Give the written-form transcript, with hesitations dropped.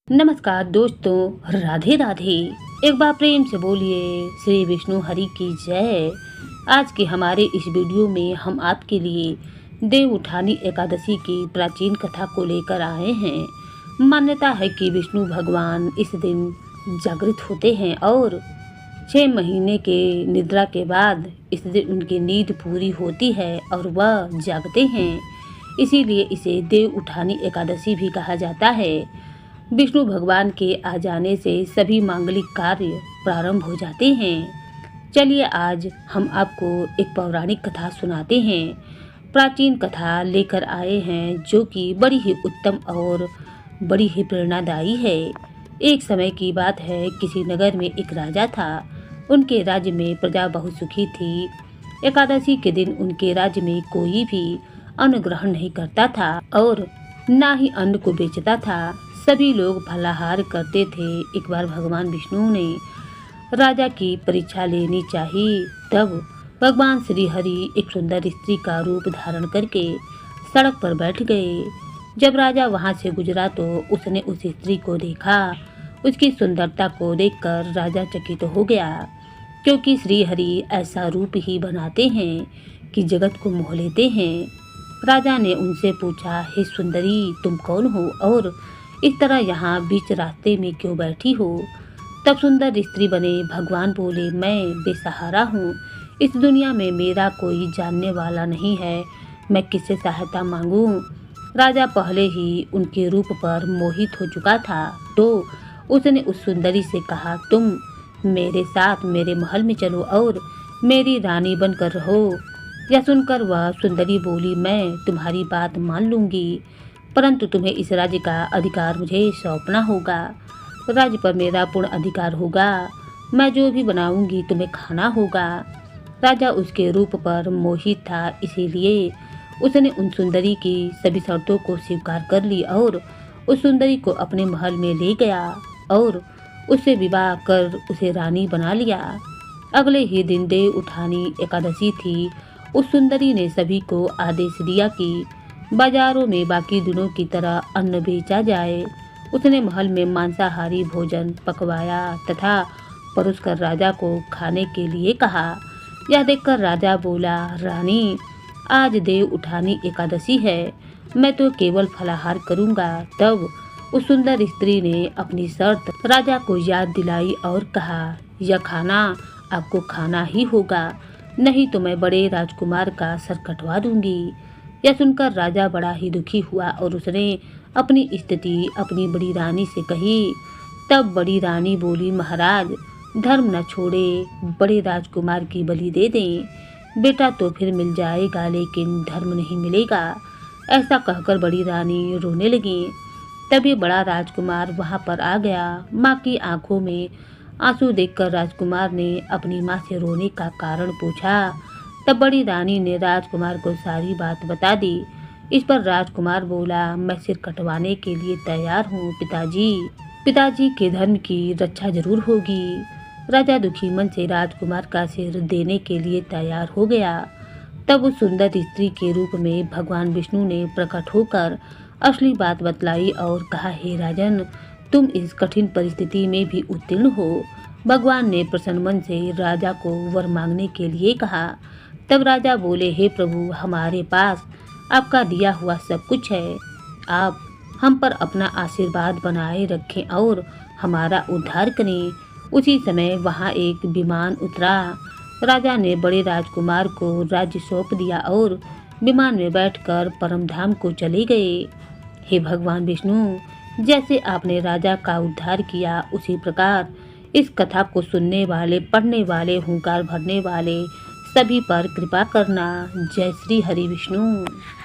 नमस्कार दोस्तों, राधे राधे। एक बार प्रेम से बोलिए श्री विष्णु हरि की जय। आज के हमारे इस वीडियो में हम आपके लिए देव उठानी एकादशी की प्राचीन कथा को लेकर आए हैं। मान्यता है कि विष्णु भगवान इस दिन जागृत होते हैं और 6 महीने के निद्रा के बाद इस दिन उनकी नींद पूरी होती है और वह जागते हैं। इसीलिए इसे देव उठानी एकादशी भी कहा जाता है। विष्णु भगवान के आ जाने से सभी मांगलिक कार्य प्रारंभ हो जाते हैं। चलिए आज हम आपको एक पौराणिक कथा सुनाते हैं। प्राचीन कथा लेकर आए हैं जो कि बड़ी ही उत्तम और बड़ी ही प्रेरणादायी है। एक समय की बात है, किसी नगर में एक राजा था। उनके राज्य में प्रजा बहुत सुखी थी। एकादशी के दिन उनके राज्य में कोई भी अन्न ग्रहण नहीं करता था और ना ही अन्न को बेचता था। सभी लोग फलाहार करते थे। एक बार भगवान विष्णु ने राजा की परीक्षा लेनी चाहिए। तब भगवान श्री हरि एक सुंदर स्त्री का रूप धारण करके सड़क पर बैठ गए। जब राजा वहां से गुजरा तो उसने उस स्त्री को देखा। उसकी सुंदरता को देखकर राजा चकित हो गया, क्योंकि श्री हरि ऐसा रूप ही बनाते हैं कि जगत को मोह लेते हैं। राजा ने उनसे पूछा, हे सुंदरी, तुम कौन हो और इस तरह यहाँ बीच रास्ते में क्यों बैठी हो? तब सुंदर स्त्री बने भगवान बोले, मैं बेसहारा हूँ। इस दुनिया में मेरा कोई जानने वाला नहीं है। मैं किससे सहायता मांगूं? राजा पहले ही उनके रूप पर मोहित हो चुका था, तो उसने उस सुंदरी से कहा, तुम मेरे साथ मेरे महल में चलो और मेरी रानी बनकर रहो। यह सुनकर वह सुंदरी बोली, मैं तुम्हारी बात मान लूंगी, परंतु तुम्हें इस राज्य का अधिकार मुझे सौंपना होगा। राज्य पर मेरा पूर्ण अधिकार होगा। मैं जो भी बनाऊंगी तुम्हें खाना होगा। राजा उसके रूप पर मोहित था, इसीलिए उसने उन सुंदरी की सभी शर्तों को स्वीकार कर ली और उस सुंदरी को अपने महल में ले गया और उससे विवाह कर उसे रानी बना लिया। अगले ही दिन देव उठानी एकादशी थी। उस सुंदरी ने सभी को आदेश दिया कि बाजारों में बाकी दिनों की तरह अन्न बेचा जाए। उसने महल में मांसाहारी भोजन पकवाया तथा परोसकर राजा को खाने के लिए कहा। यह देखकर राजा बोला, रानी, आज देव उठानी एकादशी है, मैं तो केवल फलाहार करूंगा। तब उस सुंदर स्त्री ने अपनी शर्त राजा को याद दिलाई और कहा, यह खाना आपको खाना ही होगा, नहीं तो मैं बड़े राजकुमार का सर कटवा दूंगी। यह सुनकर राजा बड़ा ही दुखी हुआ और उसने अपनी स्थिति अपनी बड़ी रानी से कही। तब बड़ी रानी बोली, महाराज, धर्म न छोड़े, बड़े राजकुमार की बलि दे दें। बेटा तो फिर मिल जाएगा, लेकिन धर्म नहीं मिलेगा। ऐसा कहकर बड़ी रानी रोने लगी। तभी बड़ा राजकुमार वहां पर आ गया। माँ की आंखों में आंसू देखकर राजकुमार ने अपनी माँ से रोने का कारण पूछा। तब बड़ी रानी ने राजकुमार को सारी बात बता दी। इस पर राजकुमार बोला, मैं सिर कटवाने के लिए तैयार हूँ पिताजी। पिताजी के धर्म की रक्षा जरूर होगी। राजा दुखी मन से राजकुमार का सिर देने के लिए तैयार हो गया। तब उस सुंदर स्त्री के रूप में भगवान विष्णु ने प्रकट होकर असली बात बतलाई और कहा, हे राजन, तुम इस कठिन परिस्थिति में भी उत्तीर्ण हो। भगवान ने प्रसन्न मन से राजा को वर मांगने के लिए कहा। तब राजा बोले, हे प्रभु, हमारे पास आपका दिया हुआ सब कुछ है। आप हम पर अपना आशीर्वाद बनाए रखें और हमारा उद्धार करें। उसी समय वहां एक विमान उतरा। राजा ने बड़े राजकुमार को राज्य सौंप दिया और विमान में बैठकर परमधाम को चले गए। हे भगवान विष्णु, जैसे आपने राजा का उद्धार किया, उसी प्रकार इस कथा को सुनने वाले, पढ़ने वाले, हुंकार भरने वाले सभी पर कृपा करना। जय श्री हरि विष्णु।